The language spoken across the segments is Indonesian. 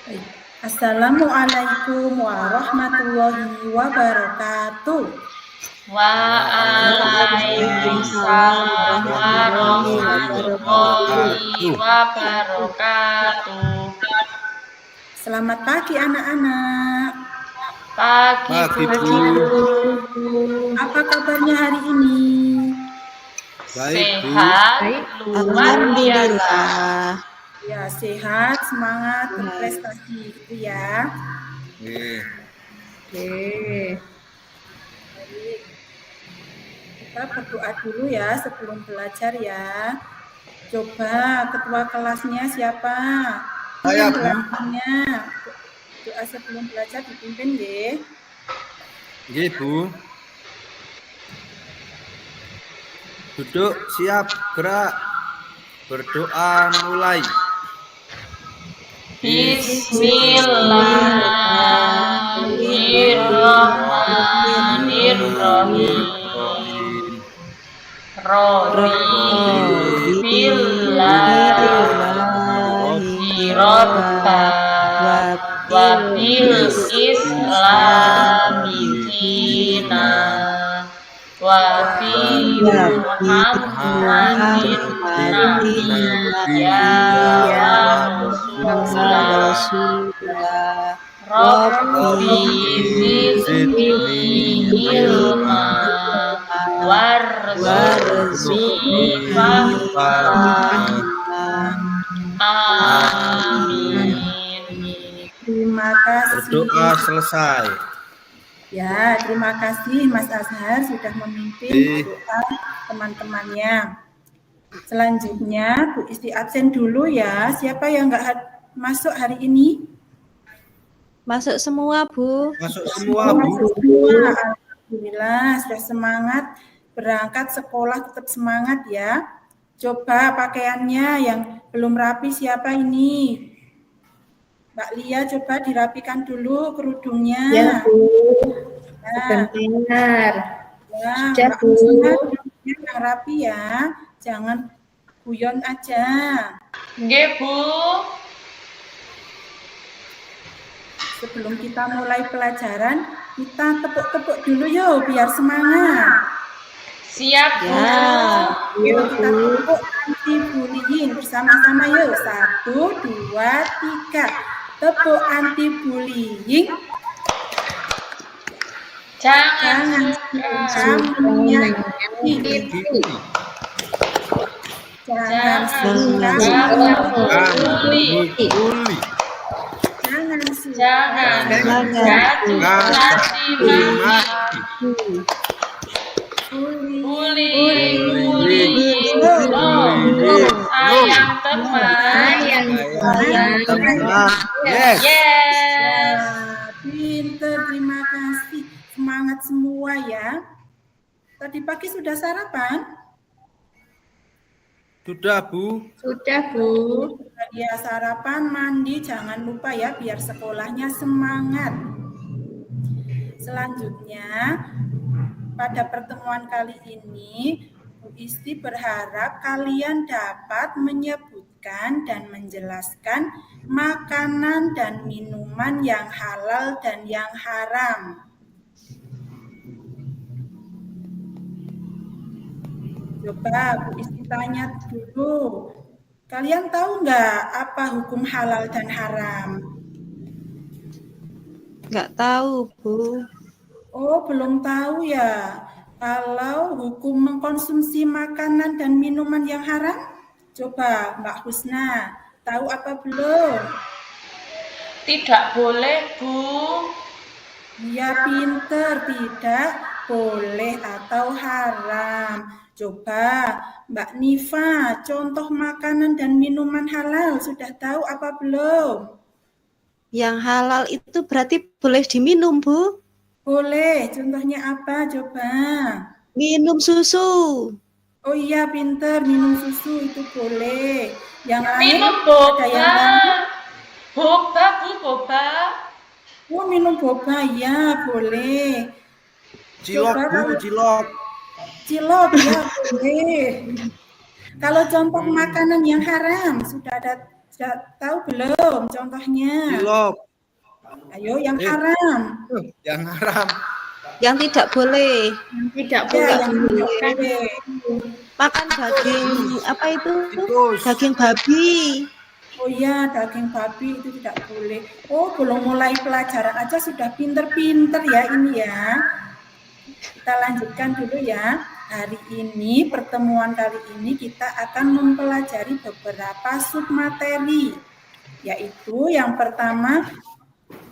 Baik. Assalamualaikum warahmatullahi wabarakatuh. Waalaikumsalam warahmatullahi wabarakatuh. Selamat pagi anak-anak. Pagi Bu. Apa kabarnya hari ini? Baik Bu. Sehat, luar biasa. Ya, sehat, semangat, berprestasi gitu ya. Oke. Baik. Kita berdoa dulu ya sebelum belajar ya. Coba ketua kelasnya siapa? Saya Bu. Belakangnya. Doa sebelum belajar dipimpin nggih. Nggih Bu. Duduk, siap, gerak. Berdoa mulai. Bismillahirrahmanirrahim. Radifillahi robba wa bil islami dina wa fi Muhammadin nabiyya wa rasulah. Rabbi zidni ilma warzuqni fahma. Amin. Terima kasih. Berdoa selesai. Ya, terima kasih Mas Azhar sudah memimpin doa teman-temannya. Selanjutnya Bu Isti absen dulu ya. Siapa yang nggak masuk hari ini? Masuk semua Bu. Masuk semua Bu. Semua. Alhamdulillah sudah semangat berangkat sekolah, tetap semangat ya. Coba pakaiannya yang belum rapi siapa ini? Mbak Lia coba dirapikan dulu kerudungnya. Ya Bu. Nah, Sebentar. ya, Sudah Mbak Bu. Musnah yang rapi ya, jangan guyon aja. Nggih Bu. Sebelum kita mulai pelajaran, kita tepuk-tepuk dulu yuk biar semangat. Siap Bu. Yuk kita tepuk anti bullying bersama-sama yuk. 1, 2, 3. Tepuk anti bullying. Jangan menyakiti. Jangan suka Bully. Jangan jatuh mati. Bullying. Sayang teman. Yes. Pinter, terima kasih. Semangat semua ya. Tadi pagi sudah sarapan? Sudah Bu. Sudah Bu. Ya, sarapan, mandi, jangan lupa ya biar sekolahnya semangat. Selanjutnya, pada pertemuan kali ini, Bu Isti berharap kalian dapat menyebutkan dan menjelaskan makanan dan minuman yang halal dan yang haram. Coba Bu Isti tanya dulu. Kalian tahu nggak apa hukum halal dan haram? Nggak tahu Bu. Oh, belum tahu ya. Kalau hukum mengkonsumsi makanan dan minuman yang haram, coba Mbak Husna, tahu apa belum? Tidak boleh Bu. Ya pinter, tidak boleh atau haram. Coba Mbak Nifa, contoh makanan dan minuman halal sudah tahu apa belum? Yang halal itu berarti boleh diminum Bu. Boleh, contohnya apa coba? Minum susu. Oh iya, pinter, minum susu itu boleh. Yang lain Minum ada yang lain? boba Bu, boba. Oh, minum boba, ya boleh. Cilok Bu, cilok. Cilok, ya boleh. Kalau contoh makanan yang haram, Sudah tahu belum contohnya? Cilok. Ayo yang haram. Yang haram. Yang tidak boleh. Tidak Ya, boleh yang tidak boleh. Makan daging apa itu? Tikus. Daging babi. Oh ya, daging babi itu tidak boleh. Oh, belum mulai pelajaran aja sudah pinter-pinter ya ini ya. Kita lanjutkan dulu ya. Hari ini, pertemuan kali ini kita akan mempelajari beberapa submateri. Yaitu yang pertama,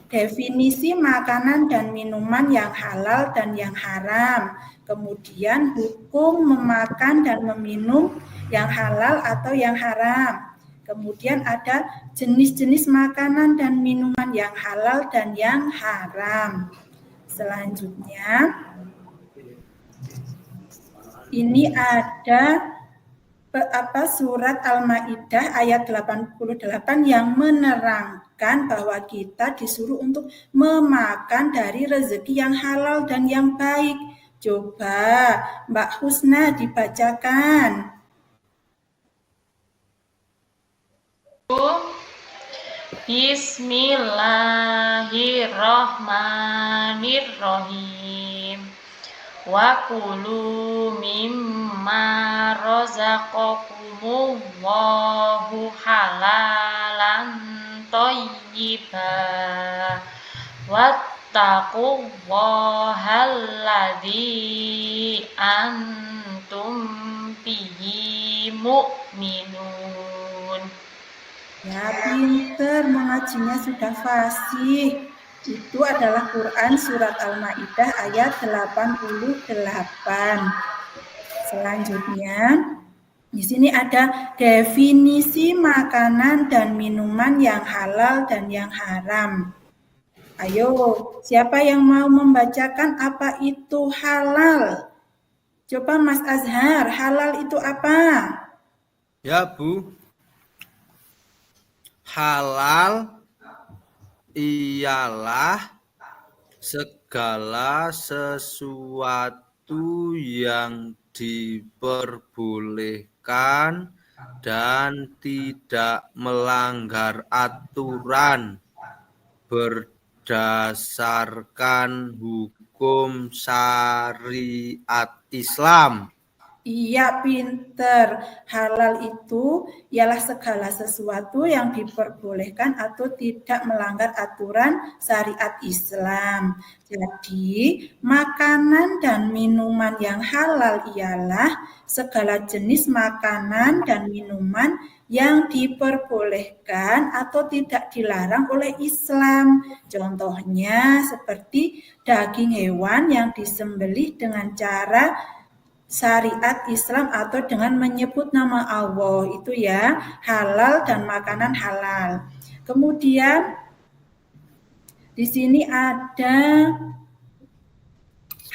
definisi makanan dan minuman yang halal dan yang haram. Kemudian hukum memakan dan meminum yang halal atau yang haram. Kemudian ada jenis-jenis makanan dan minuman yang halal dan yang haram. Selanjutnya, ini ada surat Al-Maidah ayat 88 yang menerangkan bahwa kita disuruh untuk memakan dari rezeki yang halal dan yang baik. Coba Mbak Husna dibacakan. Bismillahirrahmanirrahim. Wa kulu mimma razaqakumullahu halalan thayyiban wattaqullahal-ladzi antum bihi mu'minun. Ya, pinter, mengajinya sudah fasih. Itu adalah Quran surat Al-Maidah ayat 88. Selanjutnya, di sini ada definisi makanan dan minuman yang halal dan yang haram. Ayo, siapa yang mau membacakan apa itu halal? Coba Mas Azhar, halal itu apa? Ya, Bu. Halal ialah segala sesuatu yang diperbolehkan dan tidak melanggar aturan berdasarkan hukum syariat Islam. Iya, pinter. Halal itu ialah segala sesuatu yang diperbolehkan atau tidak melanggar aturan syariat Islam. Jadi, makanan dan minuman yang halal ialah segala jenis makanan dan minuman yang diperbolehkan atau tidak dilarang oleh Islam. Contohnya seperti daging hewan yang disembelih dengan cara syariat Islam atau dengan menyebut nama Allah, itu ya halal dan makanan halal. Kemudian di sini ada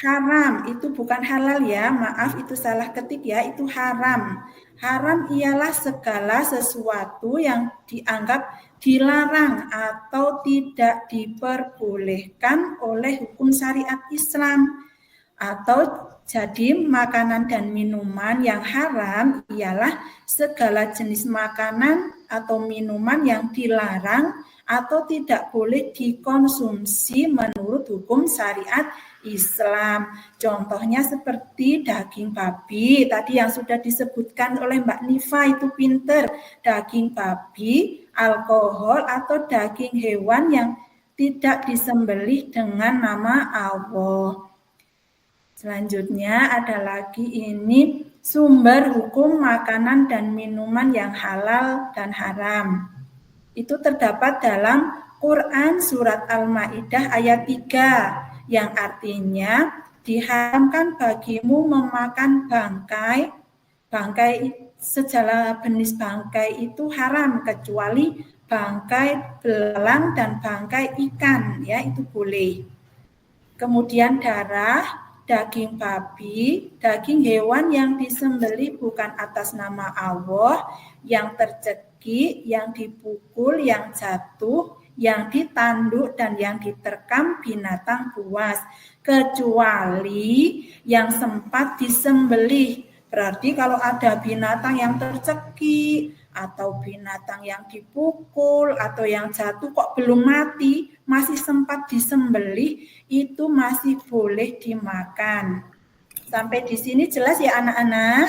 haram, itu bukan halal ya, maaf itu salah ketik ya, itu haram. Haram ialah segala sesuatu yang dianggap dilarang atau tidak diperbolehkan oleh hukum syariat Islam. Atau jadi makanan dan minuman yang haram ialah segala jenis makanan atau minuman yang dilarang atau tidak boleh dikonsumsi menurut hukum syariat Islam. Contohnya seperti daging babi, tadi yang sudah disebutkan oleh Mbak Nifa itu pinter. Daging babi, alkohol atau daging hewan yang tidak disembelih dengan nama Allah. Selanjutnya ada lagi ini sumber hukum makanan dan minuman yang halal dan haram. Itu terdapat dalam Quran surat Al-Maidah ayat 3 yang artinya diharamkan bagimu memakan bangkai. Bangkai segala jenis bangkai itu haram kecuali bangkai belalang dan bangkai ikan, ya itu boleh. Kemudian darah, daging babi, daging hewan yang disembelih bukan atas nama Allah, yang tercekik, yang dipukul, yang jatuh, yang ditanduk, dan yang diterkam binatang buas, kecuali yang sempat disembelih. Berarti kalau ada binatang yang tercekik, atau binatang yang dipukul atau yang jatuh kok belum mati, masih sempat disembelih, itu masih boleh dimakan. Sampai di sini jelas ya anak-anak?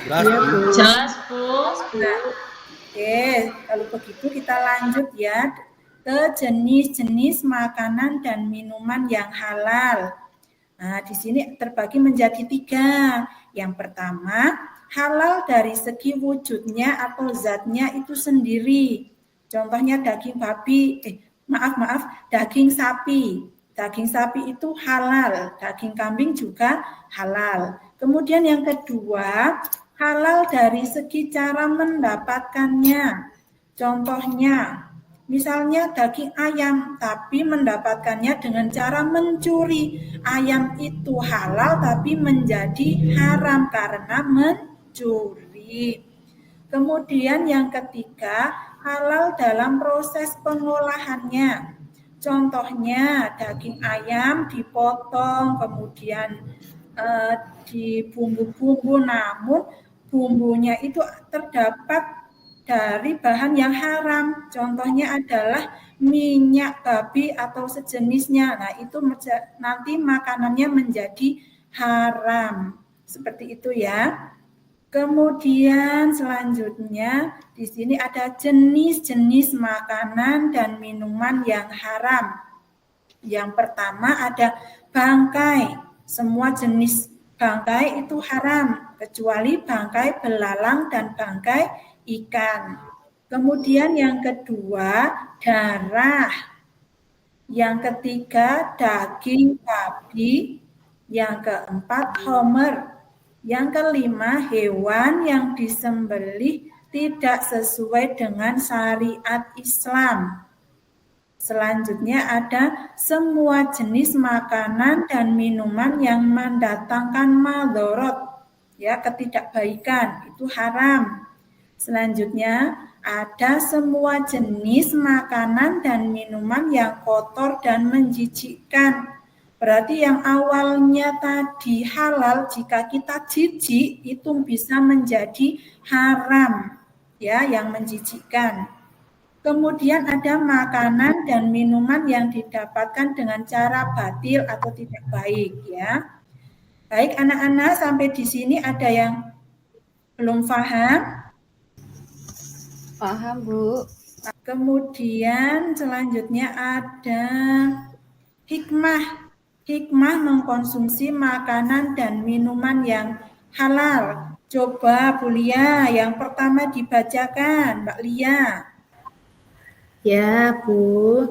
Jelas, Bu. Jelas, Bu. Nah, oke, kalau begitu kita lanjut ya ke jenis-jenis makanan dan minuman yang halal. Nah, di sini terbagi menjadi 3. Yang pertama, halal dari segi wujudnya atau zatnya itu sendiri. Contohnya daging babi, daging sapi. Daging sapi itu halal, daging kambing juga halal. Kemudian yang kedua, halal dari segi cara mendapatkannya. Contohnya, misalnya daging ayam, tapi mendapatkannya dengan cara mencuri. Ayam itu halal, tapi menjadi haram karena mencuri. Kemudian yang ketiga, halal dalam proses pengolahannya. Contohnya daging ayam dipotong, kemudian dibumbu-bumbu, namun bumbunya itu terdapat dari bahan yang haram. Contohnya adalah minyak babi atau sejenisnya. Nah, itu nanti makanannya menjadi haram. Seperti itu ya. Kemudian selanjutnya di sini ada jenis-jenis makanan dan minuman yang haram. Yang pertama ada bangkai. Semua jenis bangkai itu haram, kecuali bangkai belalang dan bangkai ikan. Kemudian yang kedua, darah. Yang ketiga, daging babi. Yang keempat, homer. Yang kelima, hewan yang disembelih tidak sesuai dengan syariat Islam. Selanjutnya ada semua jenis makanan dan minuman yang mendatangkan madorot, ya, ketidakbaikan, itu haram. Selanjutnya ada semua jenis makanan dan minuman yang kotor dan menjijikkan. Berarti yang awalnya tadi halal, jika kita jijik itu bisa menjadi haram, ya, yang menjijikkan. Kemudian ada makanan dan minuman yang didapatkan dengan cara batil atau tidak baik, ya. Baik anak-anak, sampai di sini ada yang belum paham? Paham, Bu. Kemudian selanjutnya ada hikmah. Hikmah mengkonsumsi makanan dan minuman yang halal. Coba Bu Lia, yang pertama dibacakan, Mbak Lia. Ya, Bu.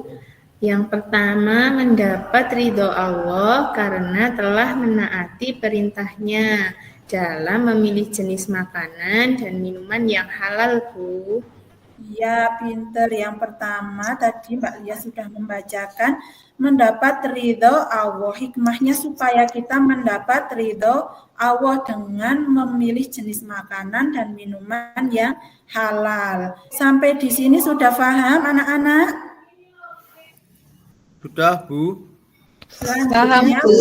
Yang pertama, mendapat ridho Allah karena telah menaati perintahnya dalam memilih jenis makanan dan minuman yang halal, Bu. Iya, pinter. Yang pertama tadi Mbak Lia sudah membacakan mendapat ridho Allah. Hikmahnya supaya kita mendapat ridho Allah dengan memilih jenis makanan dan minuman yang halal. Sampai di sini sudah paham anak-anak? Sudah, Bu. Selanjutnya Paham, Bu.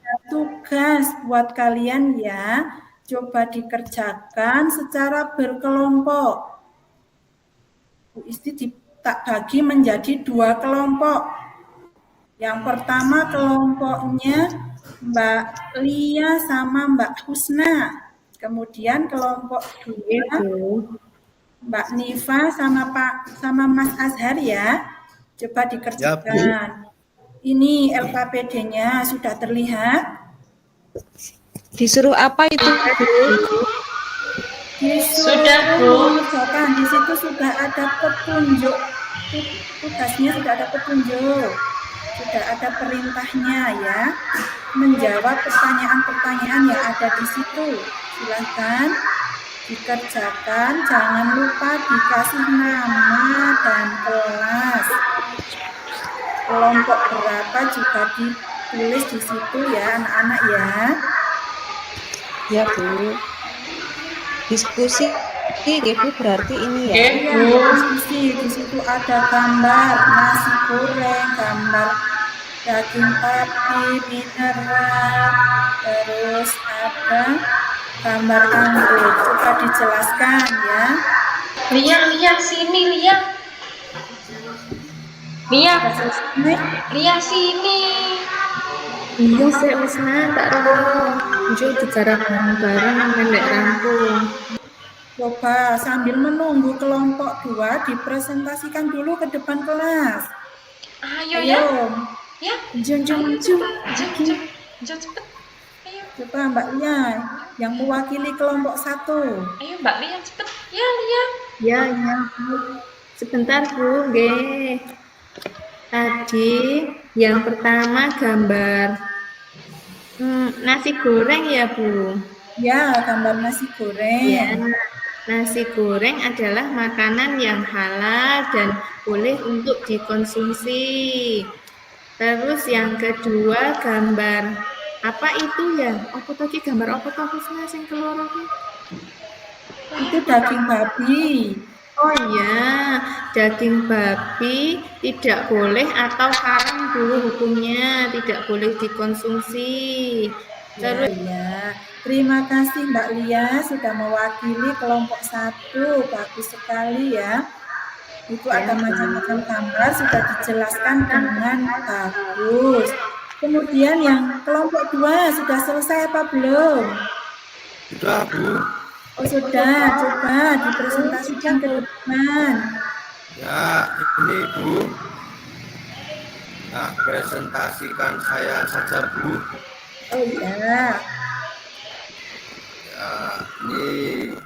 ada tugas buat kalian ya. Coba dikerjakan secara berkelompok. Bu Isti tak bagi menjadi 2 kelompok. Yang pertama kelompoknya Mbak Lia sama Mbak Husna. Kemudian kelompok 2 Mbak Nifa sama Mas Azhar ya. Coba dikerjakan. Ini LKPD-nya sudah terlihat? Disuruh apa itu, Bu? Sudah, Bu. Mengerjakan. Di situ sudah ada petunjuk. Tugasnya sudah ada petunjuk. Sudah ada perintahnya ya. Menjawab pertanyaan-pertanyaan yang ada di situ. Silakan dikerjakan. Jangan lupa dikasih nama dan kelas. Kelompok berapa juga ditulis di situ ya anak-anak ya. Ya, Bu. Diskusi Bu berarti ini ya. Iya, diskusi. Di situ ada gambar nasi goreng, gambar daging sapi, mineral, terus ada gambar anggur. Coba dijelaskan ya. Lia sini Lia. Lia, Sudah selesai? Lia sini. Iya, saya Usna, tak roh. Njur digarap bareng-bareng pendek rampung. Coba sambil menunggu kelompok 2 dipresentasikan dulu ke depan kelas. Ayo ya. Ya. Jom. Jom cepet. Ayo. Coba Mbak Lia yang mewakili kelompok 1. Ayo Mbak Lia cepet. Ya Lia. Ya, Bu. Sebentar, Bu. Nggih. Tadi yang pertama gambar nasi goreng ya, Bu. Ya, gambar nasi goreng. Ya, nasi goreng adalah makanan yang halal dan boleh untuk dikonsumsi. Terus yang kedua gambar apa itu ya? Apa tadi gambar apa toh sing keluar aku? Itu daging babi. Oh iya, daging babi tidak boleh atau haram dulu hukumnya, tidak boleh dikonsumsi. Terus Ya. Terima kasih Mbak Lia sudah mewakili kelompok 1. Bagus sekali ya. Itu ada macam-macam gambar sudah dijelaskan dengan bagus. Kemudian yang kelompok 2 sudah selesai apa belum? Sudah, Bu. Oh sudah, coba dipresentasikan ke depan. Ya, ini Bu. Nah, presentasikan saya saja, Bu. Oh ya, Ya, ini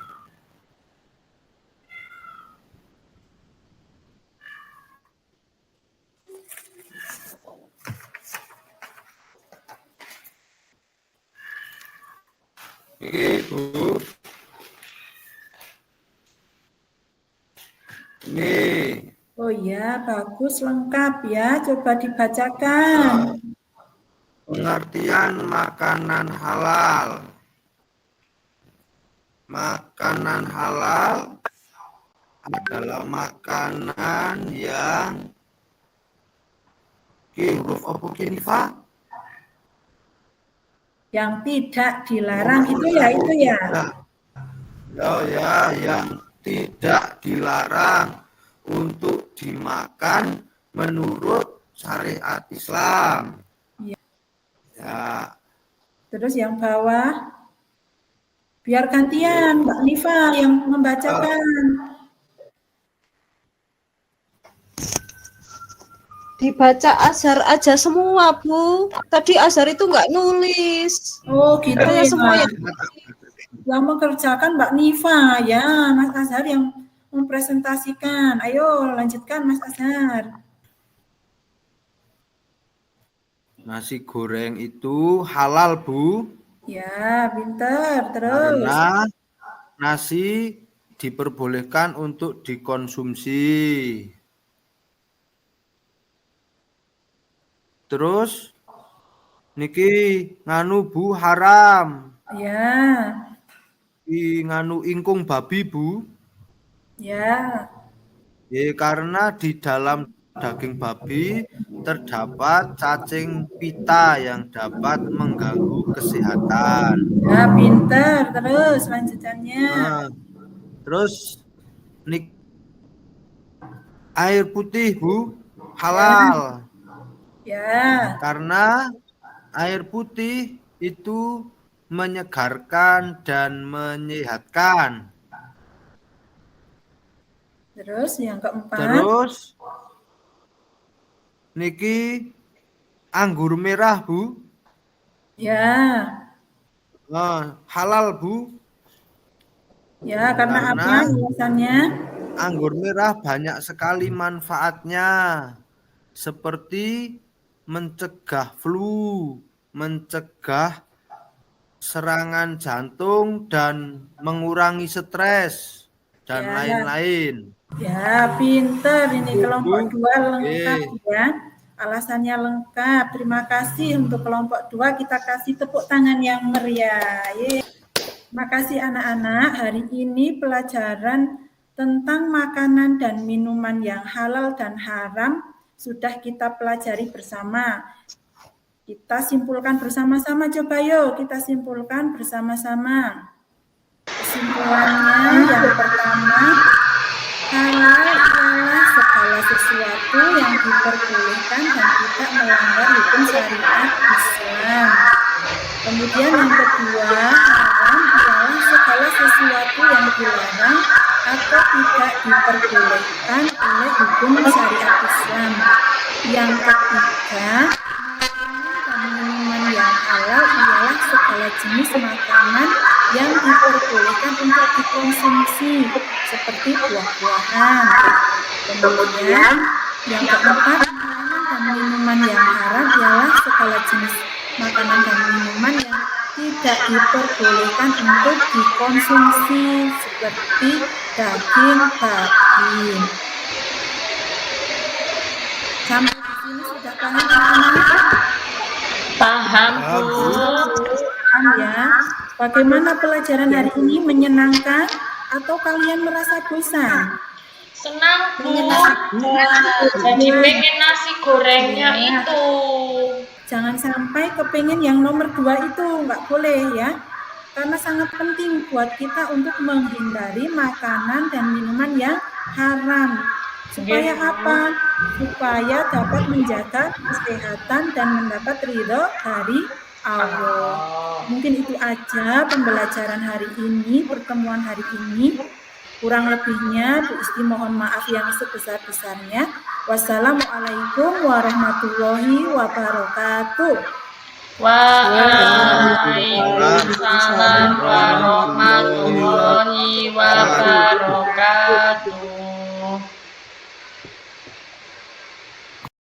Bu. Ini oh ya, bagus lengkap ya. Coba dibacakan. pengertian makanan halal. Makanan halal adalah makanan yang huruf apa kini, Pak? Yang tidak dilarang itu ya. Oh ya, yang tidak dilarang untuk dimakan menurut syariat Islam. Ya. Ya, Terus yang bawah, biar gantian Mbak Nifa yang membacakan. Dibaca Azhar aja semua, Bu. Tadi Azhar itu nggak nulis. Oh gitu Saya ya. semuanya. Yang mengerjakan Mbak Nifa ya, Mas Azhar yang mempresentasikan. Ayo lanjutkan Mas Azhar. nasi goreng itu halal, Bu. Ya, pinter. Terus. Karena nasi diperbolehkan untuk dikonsumsi. Terus niki nganu Bu haram. Ya. Nganu ingkung babi, Bu. Ya. Karena di dalam daging babi terdapat cacing pita yang dapat mengganggu kesehatan. Ya, pinter. Terus lanjutannya. Terus air putih, Bu, halal. Ya. Karena air putih itu menyegarkan dan menyehatkan. Terus yang keempat. Terus niki anggur merah, Bu. Ya. Halal, Bu. Ya, karena apa alasannya? Anggur merah banyak sekali manfaatnya. Seperti mencegah flu, mencegah serangan jantung, dan mengurangi stres, dan lain-lain. Ya, pinter. Ini kelompok 2 lengkap ya. Alasannya lengkap. Terima kasih untuk kelompok 2. Kita kasih tepuk tangan yang meriah. Terima kasih anak-anak. Hari ini pelajaran tentang makanan dan minuman yang halal dan haram sudah kita pelajari bersama. Kita simpulkan bersama-sama, coba yuk kita simpulkan bersama-sama. Kesimpulannya yang pertama, halal ialah segala sesuatu yang diperbolehkan dan tidak melanggar hukum syariat Islam. Kemudian yang kedua, haram ialah segala sesuatu yang dilarang atau tidak diperbolehkan oleh hukum syariat Islam. Yang ketiga, minuman yang halal ialah segala jenis makanan yang diperbolehkan untuk dikonsumsi seperti buah-buahan. Kemudian yang keempat, makanan dan minuman yang haram ialah segala jenis makanan dan minuman yang tidak diperbolehkan untuk dikonsumsi seperti daging babi. Sampai di sini sudah paham anak-anak? Paham, Bu. Paham ya? Bagaimana pelajaran hari ini, menyenangkan atau kalian merasa bosan? Senang, Bu. Jadi pengen nasi gorengnya itu. Jangan sampai kepengen yang nomor 2 itu, nggak boleh ya. Karena sangat penting buat kita untuk menghindari makanan dan minuman yang haram. Supaya apa? Supaya dapat menjaga kesehatan dan mendapat ridho dari Allah. Mungkin itu aja pembelajaran hari ini, pertemuan hari ini. Kurang lebihnya Bu Isti mohon maaf yang sebesar-besarnya. Wassalamualaikum warahmatullahi wabarakatuh. Waalaikumsalam warahmatullahi wabarakatuh.